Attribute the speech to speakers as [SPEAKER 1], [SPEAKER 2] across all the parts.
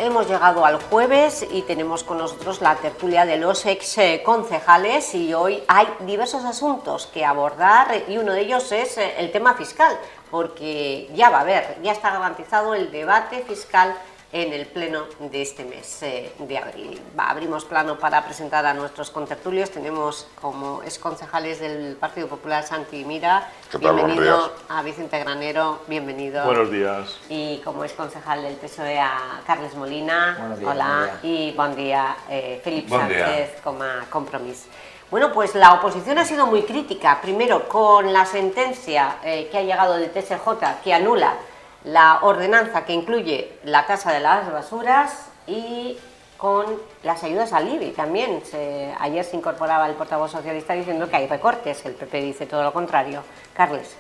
[SPEAKER 1] Hemos llegado al jueves y tenemos con nosotros la tertulia de los ex concejales y hoy hay diversos asuntos que abordar y uno de ellos es el tema fiscal, porque ya va a haber, ya está garantizado el debate fiscal en el pleno de este mes de abril. Abrimos plano para presentar a nuestros contertulios. Tenemos como ex concejales del Partido Popular Santi Mira. Bienvenido a Vicente Granero, bienvenido.
[SPEAKER 2] Buenos días.
[SPEAKER 1] Y como ex concejal del PSOE a Carles Molina.
[SPEAKER 3] Buenos días,
[SPEAKER 1] hola.
[SPEAKER 3] buen día.
[SPEAKER 1] Y buen día, Felipe
[SPEAKER 2] Buen
[SPEAKER 1] Sánchez, como Compromís. Bueno, pues la oposición ha sido muy crítica, primero con la sentencia que ha llegado del TSJ que anula la ordenanza que incluye la tasa de las basuras y con las ayudas al IBI también. Ayer se incorporaba el portavoz socialista diciendo que hay recortes, el PP dice todo lo contrario. Carles.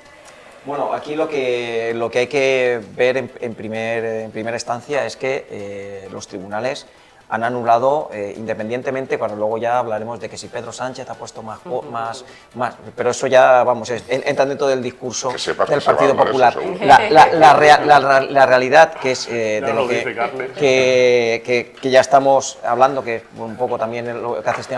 [SPEAKER 3] Bueno, aquí lo que hay que ver en primera instancia es que los tribunales han anulado, independientemente, cuando luego ya hablaremos de que si Pedro Sánchez ha puesto más, pero eso ya, vamos, entra dentro del discurso del Partido Popular. La realidad, que es de lo que ya estamos hablando, que es un poco también lo que hace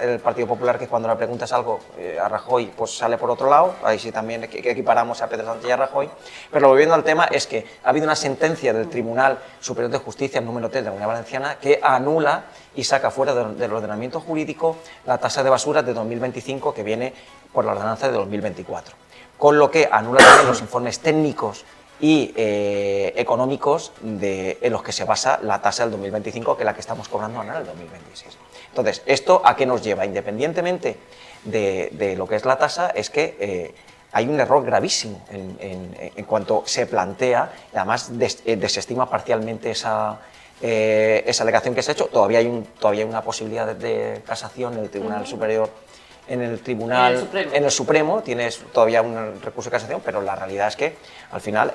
[SPEAKER 3] el Partido Popular, que cuando le preguntas algo a Rajoy, pues sale por otro lado, ahí sí también que equiparamos a Pedro Sánchez y a Rajoy, pero volviendo al tema, es que ha habido una sentencia del Tribunal Superior de Justicia, número 3 de la Comunidad Valenciana, que anula y saca fuera del ordenamiento jurídico la tasa de basuras de 2025 que viene por la ordenanza de 2024. Con lo que anula también los informes técnicos y económicos en los que se basa la tasa del 2025, que es la que estamos cobrando ahora en el 2026. Entonces, ¿esto a qué nos lleva? Independientemente de lo que es la tasa, es que hay un error gravísimo en cuanto se plantea, y además desestima parcialmente esa alegación que se ha hecho. Todavía hay una posibilidad de casación en el Tribunal Superior, en el Supremo tienes todavía un recurso de casación, pero la realidad es que al final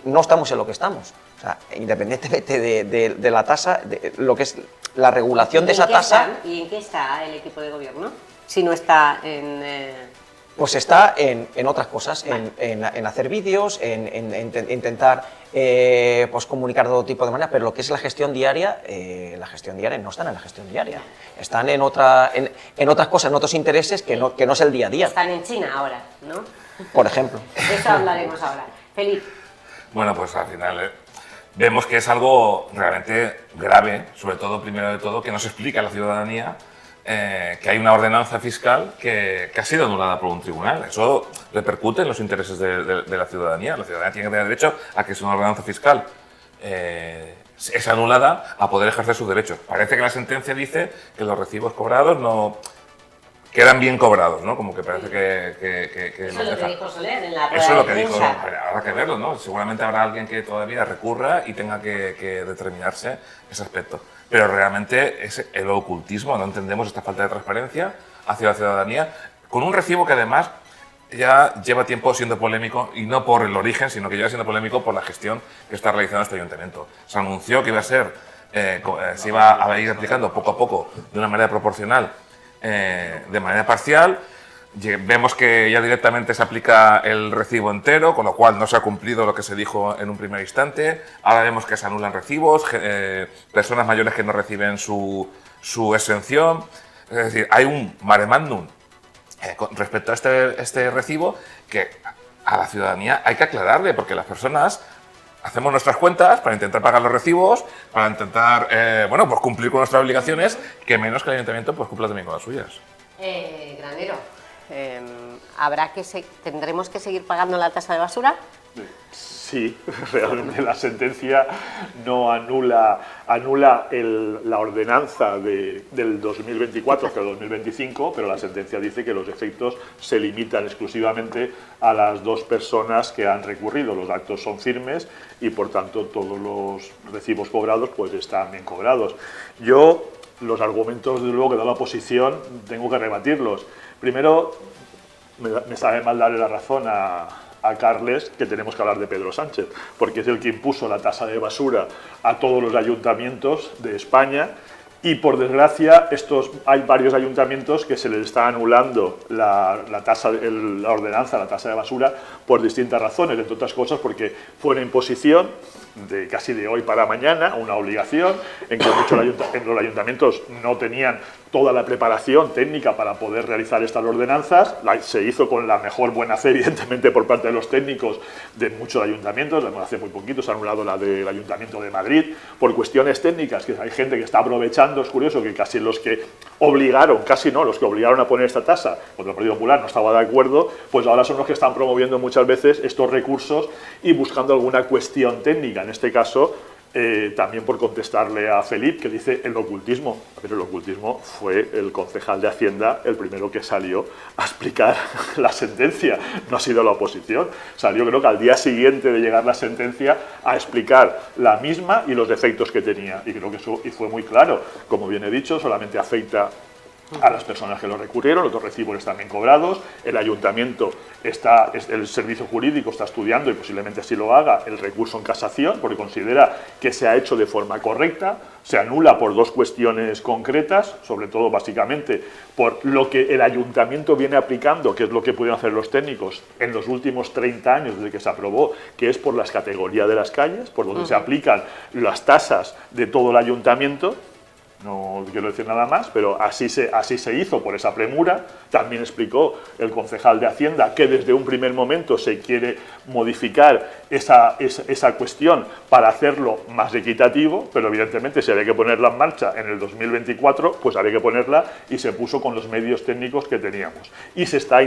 [SPEAKER 3] no estamos en lo que estamos. O sea, independientemente de la tasa, de lo que es la regulación de esa tasa.
[SPEAKER 1] ¿Y en qué está el equipo de gobierno? Si no está en...
[SPEAKER 3] Pues está en otras cosas, en hacer vídeos, en intentar pues comunicar de todo tipo de maneras, pero lo que es la gestión diaria no están en la gestión diaria, están en otras cosas, en otros intereses que no es el día a día.
[SPEAKER 1] Están en China ahora, ¿no?
[SPEAKER 3] Por ejemplo.
[SPEAKER 1] De eso hablaremos ahora. Felipe.
[SPEAKER 2] Bueno, pues al final vemos que es algo realmente grave, sobre todo, primero de todo, que no se explica a la ciudadanía que hay una ordenanza fiscal que ha sido anulada por un tribunal. Eso repercute en los intereses de la ciudadanía. La ciudadanía tiene que tener derecho a que si una ordenanza fiscal es anulada, a poder ejercer sus derechos. Parece que la sentencia dice que los recibos cobrados no quedan bien cobrados, ¿no? Como que parece que
[SPEAKER 1] eso es lo que dijo Soler en la rueda.
[SPEAKER 2] Eso es lo que
[SPEAKER 1] de
[SPEAKER 2] dijo,
[SPEAKER 1] prensa.
[SPEAKER 2] habrá que verlo, ¿no? Seguramente habrá alguien que todavía recurra y tenga que determinarse ese aspecto. Pero realmente es el ocultismo, no entendemos esta falta de transparencia hacia la ciudadanía, con un recibo que además ya lleva tiempo siendo polémico, y no por el origen, sino que lleva siendo polémico por la gestión que está realizando este ayuntamiento. Se anunció que iba a ser, se iba a ir aplicando poco a poco, de una manera proporcional, de manera parcial. Vemos que ya directamente se aplica el recibo entero, con lo cual no se ha cumplido lo que se dijo en un primer instante. Ahora vemos que se anulan recibos, personas mayores que no reciben su exención. Es decir, hay un mare magnum respecto a este recibo que a la ciudadanía hay que aclararle, porque las personas hacemos nuestras cuentas para intentar pagar los recibos, para intentar pues cumplir con nuestras obligaciones, que menos que el ayuntamiento pues cumpla también con las suyas.
[SPEAKER 1] Granero, ¿tendremos que seguir pagando la tasa de basura?
[SPEAKER 2] Sí, realmente la sentencia no anula la ordenanza del 2024 hasta el 2025, pero la sentencia dice que los efectos se limitan exclusivamente a las dos personas que han recurrido. Los actos son firmes y, por tanto, todos los recibos cobrados pues están bien cobrados. Yo, los argumentos, desde luego, que da la oposición, tengo que rebatirlos. Primero, me sabe mal darle la razón a Carles, que tenemos que hablar de Pedro Sánchez, porque es el que impuso la tasa de basura a todos los ayuntamientos de España
[SPEAKER 4] Y por desgracia, hay varios ayuntamientos que se les está anulando la ordenanza, la tasa de basura, por distintas razones, entre otras cosas porque fue una imposición casi de hoy para mañana, una obligación, en que los ayuntamientos no tenían toda la preparación técnica para poder realizar estas ordenanzas. Se hizo con la mejor buena fe, evidentemente, por parte de los técnicos de muchos ayuntamientos. Hace muy poquito se ha anulado la del Ayuntamiento de Madrid por cuestiones técnicas, que hay gente que está aprovechando. Es curioso que casi los que obligaron a poner esta tasa, cuando el Partido Popular no estaba de acuerdo, pues ahora son los que están promoviendo muchas veces estos recursos y buscando alguna cuestión técnica. En este caso, también por contestarle a Felip, que dice el ocultismo. Pero el ocultismo fue el concejal de Hacienda el primero que salió a explicar la sentencia, no ha sido la oposición. Salió, creo que al día siguiente de llegar la sentencia, a explicar la misma y los defectos que tenía. Y creo que eso fue muy claro. Como bien he dicho, solamente afecta a las personas que lo recurrieron, los recibos están bien cobrados, el ayuntamiento el servicio jurídico está estudiando y posiblemente así lo haga el recurso en casación porque considera que se ha hecho de forma correcta, se anula por dos cuestiones concretas, sobre todo básicamente por lo que el ayuntamiento viene aplicando, que es lo que pudieron hacer los técnicos en los últimos 30 años desde que se aprobó, que es por las categorías de las calles, por donde se aplican las tasas de todo el ayuntamiento. No quiero decir nada más, pero así se hizo por esa premura. También explicó el concejal de Hacienda que desde un primer momento se quiere modificar esa cuestión para hacerlo más equitativo, pero evidentemente si había que ponerla en marcha en el 2024, pues había que ponerla y se puso con los medios técnicos que teníamos. Y se está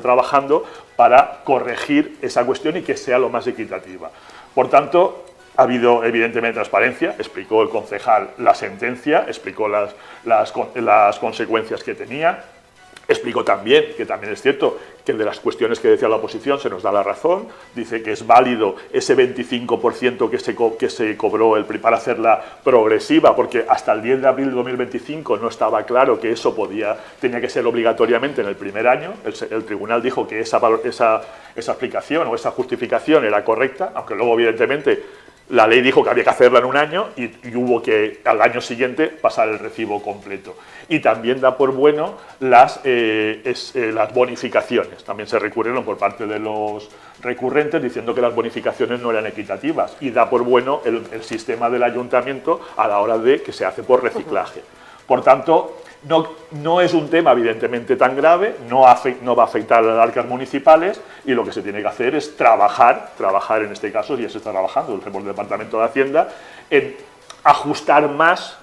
[SPEAKER 4] trabajando para corregir esa cuestión y que sea lo más equitativa. Por tanto, ha habido, evidentemente, transparencia, explicó el concejal la sentencia, explicó las consecuencias que tenía, explicó también, que también es cierto, que de las cuestiones que decía la oposición se nos da la razón, dice que es válido ese 25% que se cobró para hacerla progresiva, porque hasta el 10 de abril de 2025 no estaba claro que eso tenía que ser obligatoriamente en el primer año. El tribunal dijo que esa explicación o esa justificación era correcta, aunque luego, evidentemente, la ley dijo que había que hacerla en un año y hubo que al año siguiente pasar el recibo completo. Y también da por bueno las bonificaciones. También se recurrieron por parte de los recurrentes diciendo que las bonificaciones no eran equitativas. Y da por bueno el sistema del ayuntamiento a la hora de que se hace por reciclaje. Por tanto, no es un tema evidentemente tan grave, no va a afectar a las arcas municipales y lo que se tiene que hacer es trabajar en este caso, y ya se está trabajando por el Departamento de Hacienda, en ajustar más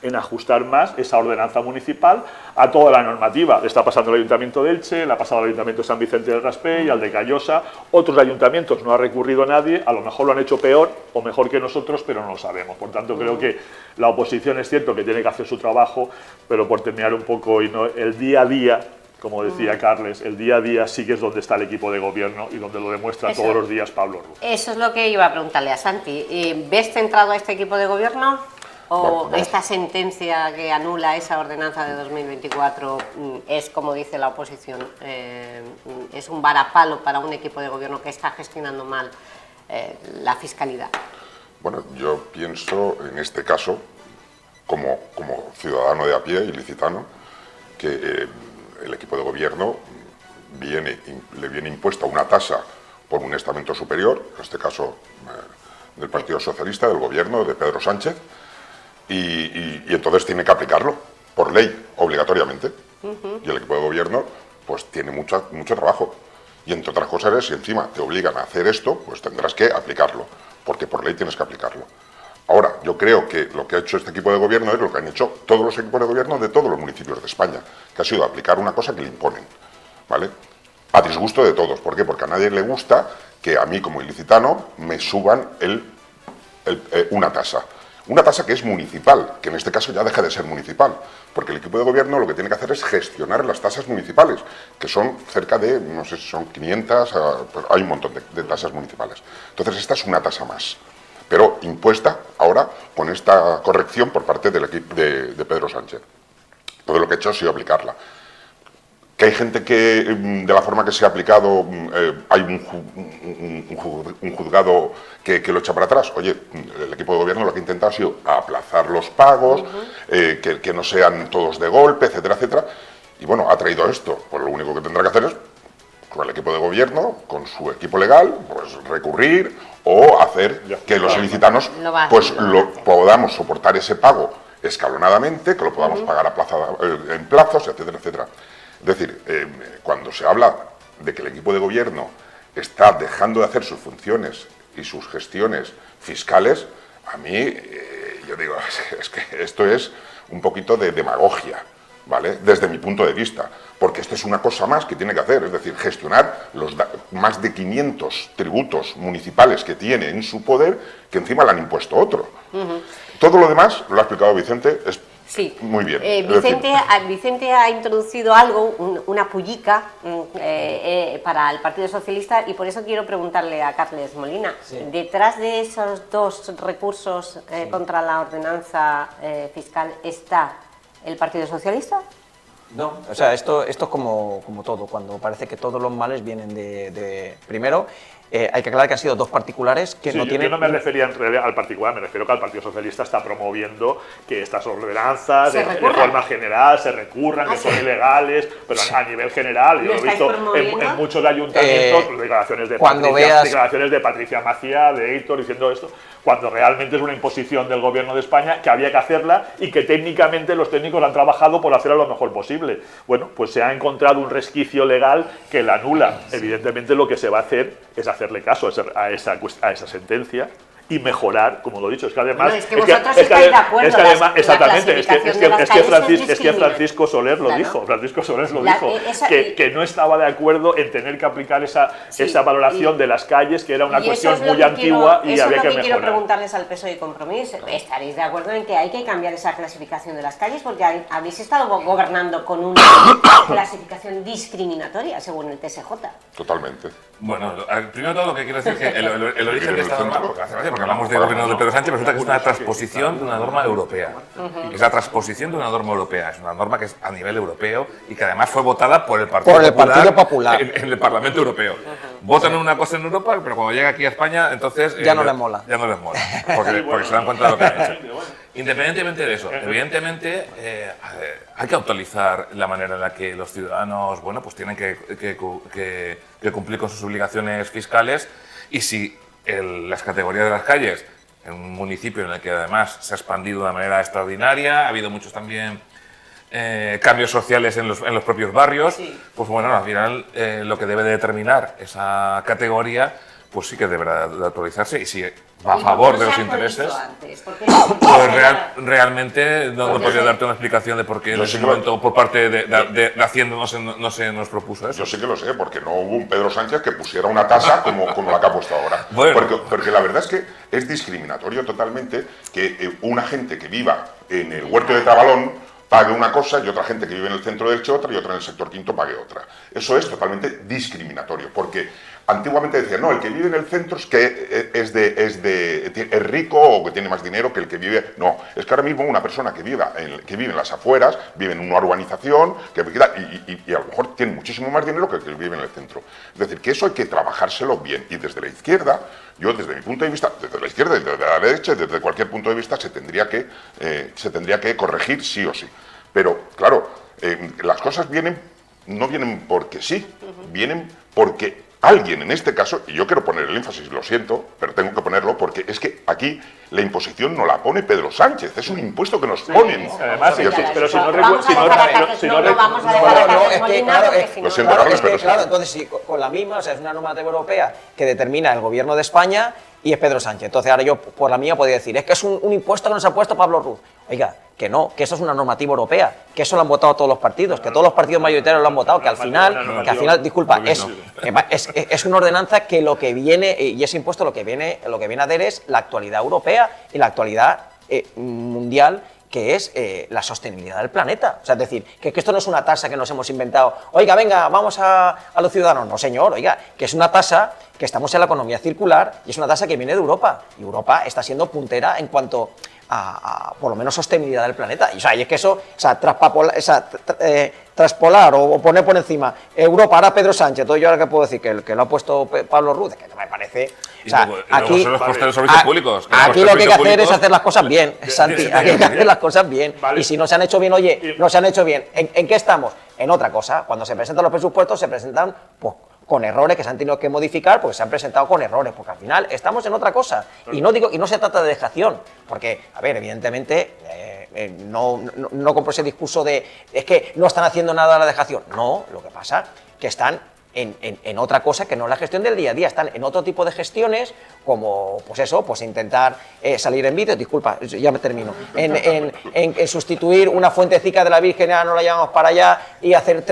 [SPEAKER 4] esa ordenanza municipal a toda la normativa. Le está pasando al Ayuntamiento de Elche, le ha pasado al Ayuntamiento de San Vicente del Raspeig, al de Callosa. Otros ayuntamientos no ha recurrido nadie, a lo mejor lo han hecho peor o mejor que nosotros, pero no lo sabemos. Por tanto, creo que la oposición es cierto que tiene que hacer su trabajo, pero por terminar un poco, el día a día, como decía Carles, el día a día sí que es donde está el equipo de gobierno y donde lo demuestra todos los días Pablo Ruz.
[SPEAKER 1] Eso es lo que iba a preguntarle a Santi. ¿Ves centrado a este equipo de gobierno? ¿O esta sentencia que anula esa ordenanza de 2024 es, como dice la oposición, es un varapalo para un equipo de gobierno que está gestionando mal la fiscalidad?
[SPEAKER 5] Bueno, yo pienso en este caso, como ciudadano de a pie, ilicitano, que el equipo de gobierno le viene impuesta una tasa por un estamento superior, en este caso del Partido Socialista, del gobierno de Pedro Sánchez, y entonces tiene que aplicarlo por ley, obligatoriamente. Y el equipo de gobierno pues tiene mucho trabajo. Y entre otras cosas es, si encima te obligan a hacer esto, pues tendrás que aplicarlo, porque por ley tienes que aplicarlo. Ahora, yo creo que lo que ha hecho este equipo de gobierno es lo que han hecho todos los equipos de gobierno de todos los municipios de España, que ha sido aplicar una cosa que le imponen, ¿vale? A disgusto de todos. ¿Por qué? Porque a nadie le gusta que a mí, como ilicitano, me suban una tasa. Una tasa que es municipal, que en este caso ya deja de ser municipal, porque el equipo de gobierno lo que tiene que hacer es gestionar las tasas municipales, que son cerca de, no sé si son 500, pues hay un montón de tasas municipales. Entonces esta es una tasa más, pero impuesta ahora con esta corrección por parte del equipo de Pedro Sánchez. Todo lo que ha hecho ha sido aplicarla. que hay gente que, de la forma que se ha aplicado, hay un juzgado que lo echa para atrás. Oye, el equipo de gobierno lo que ha intentado ha sido aplazar los pagos, que no sean todos de golpe, etcétera, etcétera. Y bueno, ha traído esto. Pues lo único que tendrá que hacer es, con el equipo de gobierno, con su equipo legal, pues recurrir o hacer que los ilicitanos pues podamos soportar ese pago escalonadamente, que lo podamos pagar en plazos, etcétera, etcétera. Es decir, cuando se habla de que el equipo de gobierno está dejando de hacer sus funciones y sus gestiones fiscales, a mí, yo digo, es que esto es un poquito de demagogia, ¿vale? Desde mi punto de vista, porque esto es una cosa más que tiene que hacer, es decir, gestionar los más de 500 tributos municipales que tiene en su poder, que encima le han impuesto otro. Todo lo demás, lo ha explicado Vicente, es muy bien.
[SPEAKER 1] Vicente ha introducido algo, una pullica para el Partido Socialista, y por eso quiero preguntarle a Carles Molina, detrás de esos dos recursos contra la ordenanza fiscal, ¿está el Partido Socialista?
[SPEAKER 3] No, o sea, esto es como todo, cuando parece que todos los males vienen primero, hay que aclarar que han sido dos particulares que no tienen...
[SPEAKER 4] Yo no me refería en realidad al particular, me refiero que el Partido Socialista está promoviendo que estas ordenanzas de forma general se recurran, que son ilegales, pero a nivel general. Yo lo he visto en muchos ayuntamientos, declaraciones de Patricia Macía, de Héctor, diciendo esto, cuando realmente es una imposición del Gobierno de España que había que hacerla y que técnicamente los técnicos han trabajado por hacerla lo mejor posible. Bueno, pues se ha encontrado un resquicio legal que la anula. Evidentemente lo que se va a hacer es hacerle caso a esa sentencia y mejorar, como lo he dicho, es que además...
[SPEAKER 1] No, es que vosotros estáis de acuerdo.
[SPEAKER 4] Exactamente, es que Francisco Soler lo dijo, que no estaba de acuerdo en tener que aplicar esa valoración de las calles, que era una cuestión muy antigua y había que mejorar.
[SPEAKER 1] Quiero preguntarles al PSOE y Compromís, ¿estaréis de acuerdo en que hay que cambiar esa clasificación de las calles? Porque habéis estado gobernando con una clasificación discriminatoria, según el TSJ.
[SPEAKER 5] Totalmente.
[SPEAKER 2] Bueno, primero todo lo que quiero decir es que el origen de esta norma, porque hablamos del gobierno de Pedro Sánchez, resulta que es una transposición de una norma europea. Es la transposición de una norma europea, es una norma que es a nivel europeo y que además fue votada por el Partido Popular en el Parlamento Europeo. Votan una cosa en Europa, pero cuando llega aquí a España, entonces...
[SPEAKER 3] ya no les mola.
[SPEAKER 2] Ya no les mola, porque se dan cuenta de lo que han hecho. Independientemente de eso, evidentemente hay que actualizar la manera en la que los ciudadanos, bueno, pues tienen que cumplir con sus obligaciones fiscales, y si las categorías de las calles, en un municipio en el que además se ha expandido de una manera extraordinaria, ha habido muchos también cambios sociales en los propios barrios, pues bueno, al final lo que debe de determinar esa categoría, pues sí que deberá de actualizarse, y si va a favor de los intereses, pues realmente no podría darte una explicación de por qué en ese momento por parte de Hacienda no se nos propuso eso.
[SPEAKER 5] Yo sí que lo sé, porque no hubo un Pedro Sánchez que pusiera una tasa como la que ha puesto ahora.
[SPEAKER 2] Bueno.
[SPEAKER 5] Porque la verdad es que es discriminatorio totalmente que una gente que viva en el huerto de Trabalón pague una cosa y otra gente que vive en el centro de Elche otra y otra en el sector quinto pague otra. Eso es totalmente discriminatorio, porque antiguamente decían, no, el que vive en el centro es que es rico o que tiene más dinero que el que vive... No, es que ahora mismo una persona que vive en las afueras, vive en una urbanización, y a lo mejor tiene muchísimo más dinero que el que vive en el centro. Es decir, que eso hay que trabajárselo bien, y desde la izquierda, yo desde mi punto de vista, desde la izquierda y desde la derecha, desde cualquier punto de vista, se tendría que corregir sí o sí. Pero, claro, las cosas no vienen porque sí, vienen porque alguien, en este caso, y yo quiero poner el énfasis, lo siento, pero tengo que ponerlo, porque es que aquí la imposición no la pone Pedro Sánchez, es un impuesto que nos ponen.
[SPEAKER 4] Además, pero si no
[SPEAKER 1] vamos a dejar a Carles Molina, porque si no...
[SPEAKER 5] Lo siento, Carles, pero
[SPEAKER 3] claro, entonces sí, con la misma, o sea, es una normativa europea que determina el gobierno de España y es Pedro Sánchez. Entonces ahora yo, por la mía, podría decir, es que es un impuesto que nos ha puesto Pablo Ruz. Oiga, que no, que eso es una normativa europea, que eso lo han votado todos los partidos, que todos los partidos mayoritarios lo han votado, que al final, disculpa, es una ordenanza que lo que viene, y ese impuesto lo que viene a hacer es la actualidad europea y la actualidad mundial, que es la sostenibilidad del planeta. O sea, es decir, que esto no es una tasa que nos hemos inventado, oiga, venga, vamos a los ciudadanos. No, señor, oiga, que es una tasa que estamos en la economía circular y es una tasa que viene de Europa. Y Europa está siendo puntera en cuanto por lo menos sostenibilidad del planeta. Y, o sea, y es que eso, o sea, traspolar o poner por encima Europa, ahora Pedro Sánchez, todo yo ahora que puedo decir que lo ha puesto Pablo Ruz, que no me parece... O sea, aquí,
[SPEAKER 2] son los costes de los servicios públicos.
[SPEAKER 3] Aquí lo que hay que hacer es hacer las cosas bien, Santi, aquí hay que hacer las cosas bien.
[SPEAKER 4] Vale.
[SPEAKER 3] Y si no se han hecho bien, oye, no se han hecho bien, ¿en qué estamos? En otra cosa. Cuando se presentan los presupuestos, se presentan pues, con errores que se han tenido que modificar porque se han presentado con errores, porque al final estamos en otra cosa. Y no se trata de dejación, porque, a ver, evidentemente, no compro ese discurso de es que no están haciendo nada a la dejación. No, lo que pasa que están en otra cosa que no es la gestión del día a día, están en otro tipo de gestiones, como, pues eso, pues intentar salir en vídeo, disculpa, ya me termino, en sustituir una fuenteciita de la Virgen, ya no la llevamos para allá, y hacer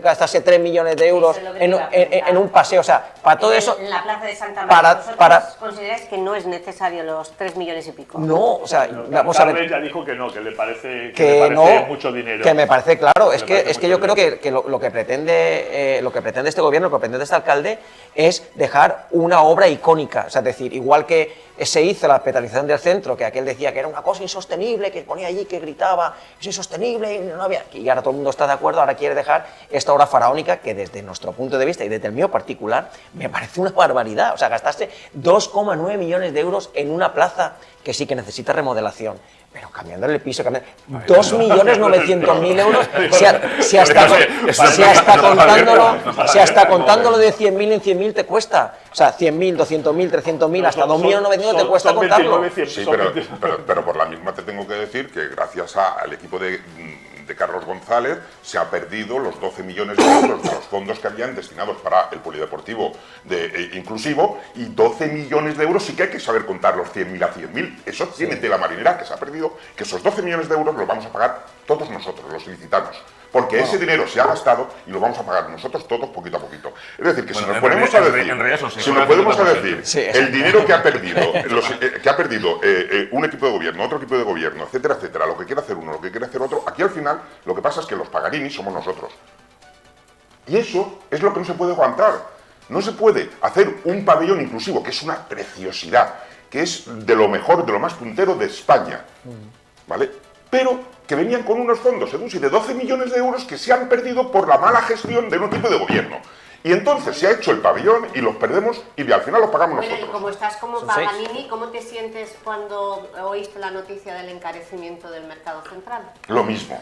[SPEAKER 3] gastarse 3 millones de euros en un paseo, o sea, para todo eso...
[SPEAKER 1] En la plaza de Santa María, ¿vosotros consideráis que no es necesario los 3 millones y pico?
[SPEAKER 3] No, o sea, vamos a ver...
[SPEAKER 4] Carles ya dijo que no, que le parece
[SPEAKER 3] no,
[SPEAKER 4] mucho dinero.
[SPEAKER 3] que me parece claro, es que yo creo que lo que pretende este gobierno, lo que pretende este alcalde es dejar una obra icónica, o sea, es decir, igual que se hizo la peatonalización del centro, que aquel decía que era una cosa insostenible, que ponía allí, que gritaba, es insostenible, y no había, y ahora todo el mundo está de acuerdo, ahora quiere dejar esta obra faraónica que desde nuestro punto de vista y desde el mío particular me parece una barbaridad, o sea, gastarse 2,9 millones de euros en una plaza que sí que necesita remodelación. Pero cambiándole el piso, 2.900.000 euros, si hasta contándolo de 100.000 en 100.000 te cuesta. O sea, 100.000, 200.000, 300.000, hasta 2.900.000 te cuesta contarlo.
[SPEAKER 5] Sí, pero por la misma te tengo que decir que gracias al equipo de Carlos González se ha perdido los 12 millones de euros de los fondos que habían destinados para el polideportivo inclusivo, y 12 millones de euros sí que hay que saber contar los 100.000 a 100.000. Eso tiene tela marinera, que se ha perdido, que esos 12 millones de euros los vamos a pagar todos nosotros, los ilicitanos. Porque ese dinero se ha gastado y lo vamos a pagar nosotros todos poquito a poquito. Es decir, que si nos ponemos a decir, el dinero que ha perdido, un equipo de gobierno, otro equipo de gobierno, etcétera, etcétera, lo que quiere hacer uno, lo que quiere hacer otro, aquí al final lo que pasa es que los pagarinis somos nosotros. Y eso es lo que no se puede aguantar. No se puede hacer un pabellón inclusivo, que es una preciosidad, que es de lo mejor, de lo más puntero de España, ¿vale? Pero que venían con unos fondos EDUSI de 12 millones de euros que se han perdido por la mala gestión de un equipo de gobierno. Y entonces se ha hecho el pabellón y los perdemos y al final los pagamos nosotros.
[SPEAKER 1] Y como estás como Paganini, ¿cómo te sientes cuando oíste la noticia del encarecimiento del mercado central?
[SPEAKER 5] Lo mismo,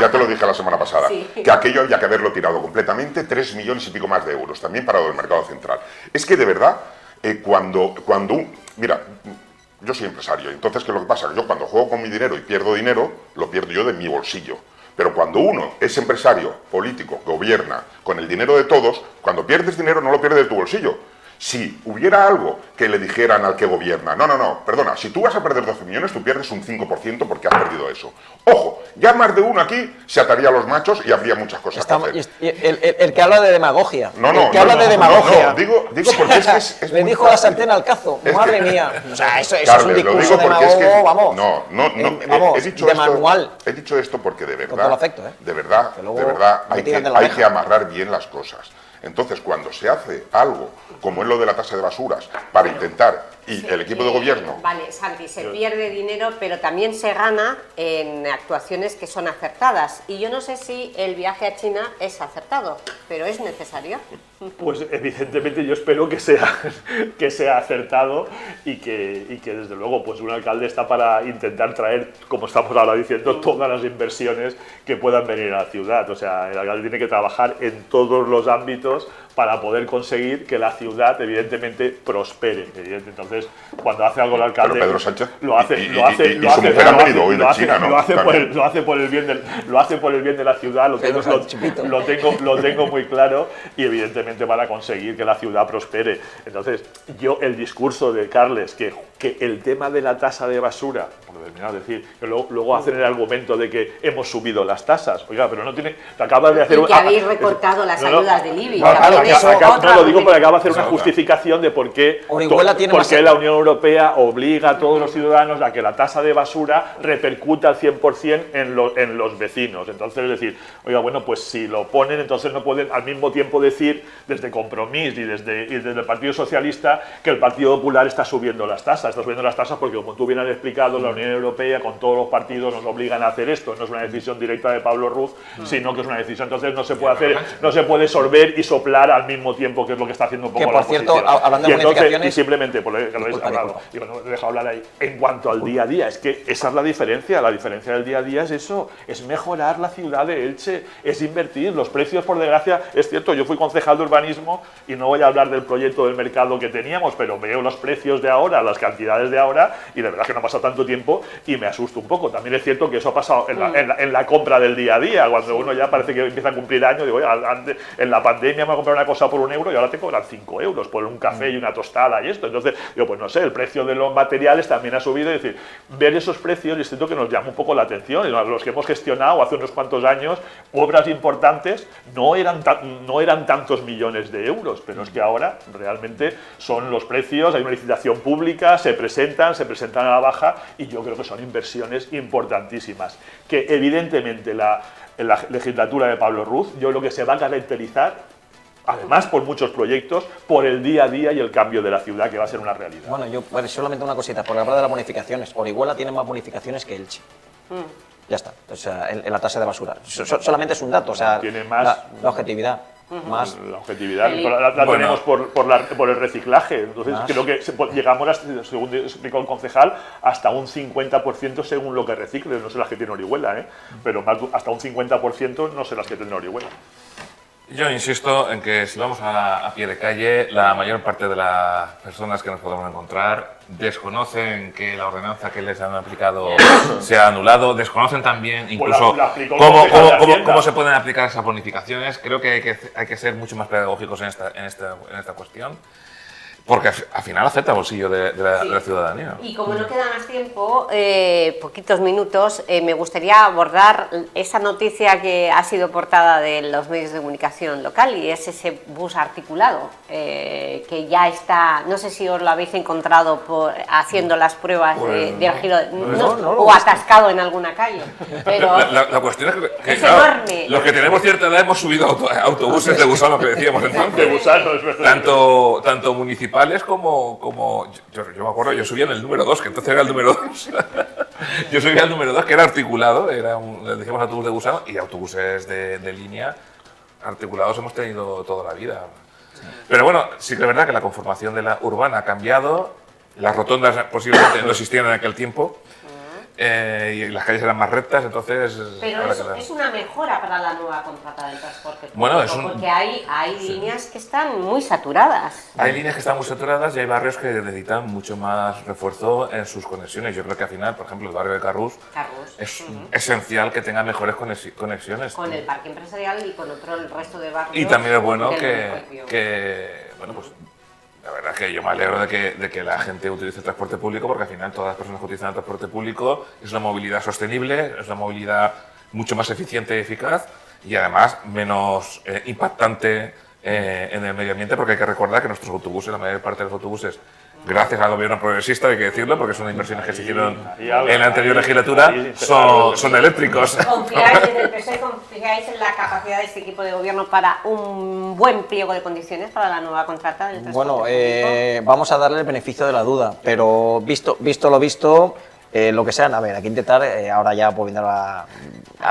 [SPEAKER 5] ya te lo dije la semana pasada, que aquello había que haberlo tirado completamente, 3 millones y pico más de euros, también para el mercado central. Es que de verdad, mira, yo soy empresario, entonces ¿qué es lo que pasa? Yo cuando juego con mi dinero y pierdo dinero, lo pierdo yo de mi bolsillo. Pero cuando uno es empresario, político, gobierna con el dinero de todos, cuando pierdes dinero no lo pierdes de tu bolsillo. Si hubiera algo que le dijeran al que gobierna, no, perdona, si tú vas a perder 12 millones, tú pierdes un 5% porque has perdido eso. Ojo, ya más de uno aquí se ataría a los machos y habría muchas cosas que hacer.
[SPEAKER 3] El que habla de demagogia.
[SPEAKER 5] No, digo porque es
[SPEAKER 3] le dijo la sartén al cazo, madre mía. O sea, eso
[SPEAKER 5] Carles,
[SPEAKER 3] es un discurso
[SPEAKER 5] demagogo,
[SPEAKER 3] vamos.
[SPEAKER 5] He dicho esto porque de verdad,
[SPEAKER 3] con todo afecto,
[SPEAKER 5] de verdad hay que amarrar bien las cosas. Entonces, cuando se hace algo, como es lo de la tasa de basuras, para intentar, y el equipo de gobierno...
[SPEAKER 1] Vale, Santi, se pierde dinero, pero también se gana en actuaciones que son acertadas. Y yo no sé si el viaje a China es acertado, pero ¿es necesario?
[SPEAKER 4] Pues evidentemente yo espero que sea acertado y que desde luego pues un alcalde está para intentar traer, como estamos ahora diciendo, todas las inversiones que puedan venir a la ciudad. O sea, el alcalde tiene que trabajar en todos los ámbitos para poder conseguir que la ciudad evidentemente prospere. Entonces, cuando hace algo el alcalde...
[SPEAKER 5] Pero Pedro Sánchez
[SPEAKER 4] lo hace por el bien de la ciudad, lo tengo muy claro, y evidentemente van a conseguir que la ciudad prospere. Entonces, el discurso de Carles, que el tema de la tasa de basura, por determinado decir, que luego hacen el argumento de que hemos subido las tasas. Oiga, pero no tiene... Acabas de hacer
[SPEAKER 1] y que habéis recortado las ayudas del IBI.
[SPEAKER 4] Lo digo porque acaba de hacer una justificación de por qué la Unión Europea obliga a todos los ciudadanos a que la tasa de basura repercuta al 100% en los vecinos. Entonces, es decir, oiga, bueno, pues si lo ponen, entonces no pueden al mismo tiempo decir, desde Compromís y desde el Partido Socialista, que el Partido Popular está subiendo las tasas. está subiendo las tasas porque, como tú bien has explicado, la Unión Europea con todos los partidos nos obligan a hacer esto. No es una decisión directa de Pablo Ruz, sino que es una decisión. Entonces no se puede hacer, no se puede sorber y soplar al mismo tiempo, que es lo que está haciendo un poco la oposición.
[SPEAKER 3] Por cierto, hablando de bonificaciones...
[SPEAKER 4] Y simplemente, por lo que habéis hablado, digo, no me deja hablar ahí, en cuanto al día a día, es que esa es la diferencia del día a día es eso, es mejorar la ciudad de Elche, es invertir. Los precios, por desgracia, es cierto, yo fui concejal de urbanismo y no voy a hablar del proyecto del mercado que teníamos, pero veo los precios de ahora, las cantidades de ahora, y de verdad que no ha pasado tanto tiempo y me asusto un poco. También es cierto que eso ha pasado en la compra del día a día, cuando uno ya parece que empieza a cumplir años. Digo, oye, en la pandemia me voy a comprar una cosa por 1 euro y ahora te cobran 5 euros por un café y una tostada y esto. Entonces, digo, pues no sé, el precio de los materiales también ha subido. Es decir, ver esos precios es cierto que nos llama un poco la atención. Y los que hemos gestionado hace unos cuantos años obras importantes no eran tantos millones de euros, pero es que ahora realmente son los precios, hay una licitación pública, se presentan a la baja, y yo creo que son inversiones importantísimas, que evidentemente en la legislatura de Pablo Ruz yo creo que se va a caracterizar, además por muchos proyectos, por el día a día y el cambio de la ciudad, que va a ser una realidad.
[SPEAKER 3] Bueno, solamente una cosita, por hablar de las bonificaciones, Orihuela tiene más bonificaciones que Elche. Ya está, o sea, en la tasa de basura. Solamente es un dato, o sea,
[SPEAKER 4] tiene más
[SPEAKER 3] la objetividad. Más.
[SPEAKER 4] La objetividad la tenemos por el reciclaje. Entonces creo que llegamos, según explicó el concejal, hasta un 50% según lo que recicle. No sé las que tiene Orihuela, pero hasta un 50% no sé las que tiene Orihuela.
[SPEAKER 2] Yo insisto en que si vamos a pie de calle, la mayor parte de las personas que nos podemos encontrar desconocen que la ordenanza que les han aplicado se ha anulado, desconocen también incluso cómo se pueden aplicar esas bonificaciones. Creo que hay que ser mucho más pedagógicos en esta cuestión, porque al final afecta al bolsillo de la ciudadanía.
[SPEAKER 1] Y como no queda más tiempo, poquitos minutos, me gustaría abordar esa noticia que ha sido portada de los medios de comunicación local, y es ese bus articulado, que ya está, no sé si os lo habéis encontrado haciendo las pruebas del giro, o atascado en alguna calle. Pero
[SPEAKER 2] la cuestión es que
[SPEAKER 1] claro, enorme.
[SPEAKER 2] Los que tenemos cierta edad hemos subido autobuses de gusano, que decíamos entonces.
[SPEAKER 4] De gusano, es verdad.
[SPEAKER 2] Tanto municipales como yo me acuerdo, yo subía en el número 2, que entonces era el número 2. Yo subía el número 2, que era articulado, le decíamos autobús de gusano, y autobuses de línea articulados hemos tenido toda la vida. Pero bueno, sí que es verdad que la conformación de la urbana ha cambiado, las rotondas posiblemente no existían en aquel tiempo, y las calles eran más rectas, entonces...
[SPEAKER 1] Pero es una mejora para la nueva contrata del transporte público,
[SPEAKER 2] bueno,
[SPEAKER 1] porque hay líneas que están muy saturadas.
[SPEAKER 2] Hay líneas que están muy saturadas y hay barrios que necesitan mucho más refuerzo en sus conexiones. Yo creo que al final, por ejemplo, el barrio de Carrús es esencial que tenga mejores conexiones.
[SPEAKER 1] Con el parque empresarial y con el resto de barrios.
[SPEAKER 2] Y también es bueno bueno, pues la verdad es que yo me alegro de que la gente utilice el transporte público, porque al final todas las personas que utilizan el transporte público es una movilidad sostenible, es una movilidad mucho más eficiente y eficaz, y además menos impactante en el medio ambiente, porque hay que recordar que nuestros autobuses, la mayor parte de los autobuses, gracias al gobierno progresista, hay que decirlo, porque son inversiones que se hicieron en la anterior legislatura, son eléctricos.
[SPEAKER 1] ¿Confiáis desde el PSOE, confiáis en la capacidad de este equipo de gobierno para un buen pliego de condiciones para la nueva contrata del transporte público?
[SPEAKER 3] Vamos a darle el beneficio de la duda, pero visto lo visto, lo que sean, a ver, hay que intentar, ahora ya volviendo a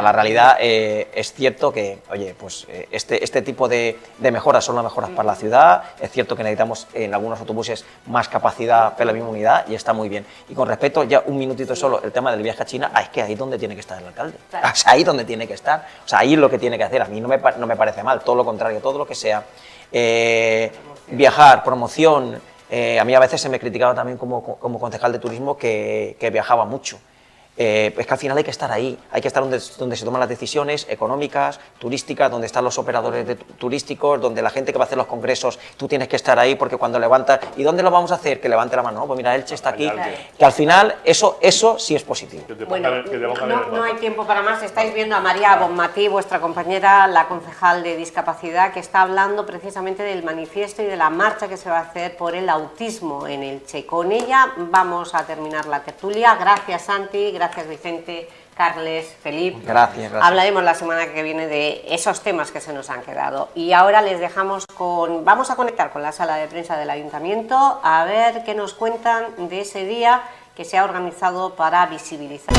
[SPEAKER 3] la realidad, es cierto que, oye, pues este tipo de mejoras son las mejoras para la ciudad, es cierto que necesitamos en algunos autobuses más capacidad para la misma unidad y está muy bien. Y con respecto, ya un minutito solo, el tema del viaje a China, es que ahí es donde tiene que estar el alcalde, o sea, ahí es donde tiene que estar, o sea, ahí es lo que tiene que hacer. A mí no me parece mal, todo lo contrario, todo lo que sea viajar, promoción. A mí a veces se me criticaba también como concejal de turismo que viajaba mucho. Es que al final hay que estar ahí, hay que estar donde se toman las decisiones económicas, turísticas, donde están los operadores turísticos, donde la gente que va a hacer los congresos, tú tienes que estar ahí, porque cuando levantas, ¿y dónde lo vamos a hacer? Que levante la mano, no, pues mira, Elche está aquí, que al final eso sí es positivo.
[SPEAKER 1] Bueno, no hay tiempo para más. Estáis viendo a María Bonmatí, vuestra compañera, la concejal de discapacidad, que está hablando precisamente del manifiesto y de la marcha que se va a hacer por el autismo en Elche. Con ella vamos a terminar la tertulia. Gracias, Santi, gracias, Vicente, Carles, Felip.
[SPEAKER 3] Gracias.
[SPEAKER 1] Hablaremos la semana que viene de esos temas que se nos han quedado. Y ahora les dejamos con... Vamos a conectar con la sala de prensa del Ayuntamiento a ver qué nos cuentan de ese día que se ha organizado para visibilizar.